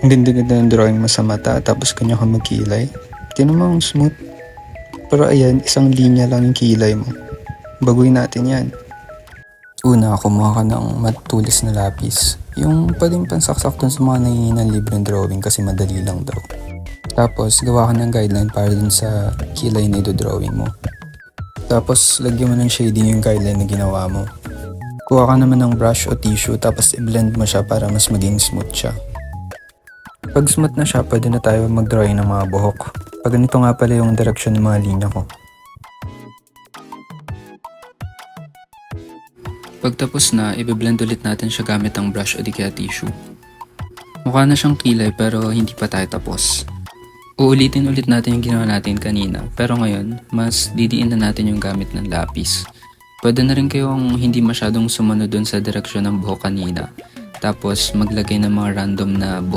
Ang ganda-ganda ng drawing mo sa mata tapos kanya ka magkilay. Tingnan mo ang smooth. Pero ayan, isang linya lang yung kilay mo. Baguhin natin yan. Una, kumuha ka ng matulis na lapis. Yung pwedeng pansaksak dun sa mga nangihinang libreng drawing kasi madali lang daw. Tapos, gawa ka ng guideline para dun sa kilay na drawing mo. Tapos, lagyan mo ng shading yung guideline na ginawa mo. Kuha ka naman ng brush o tissue tapos i-blend mo siya para mas maging smooth siya. Pag smooth na siya, pwede na tayo mag-drawing ng mga buhok. Pag ganito nga pala yung direksyon ng mga linya ko. Pagtapos na, i-blend ulit natin siya gamit ang brush o di kaya tissue. Mukha na siyang kilay pero hindi pa tayo tapos. Uulitin ulit natin yung ginawa natin kanina, pero ngayon, mas didiin na natin yung gamit ng lapis. Pwede na rin kayong hindi masyadong sumunod dun sa direksyon ng buhok kanina, tapos maglagay ng mga random na buhok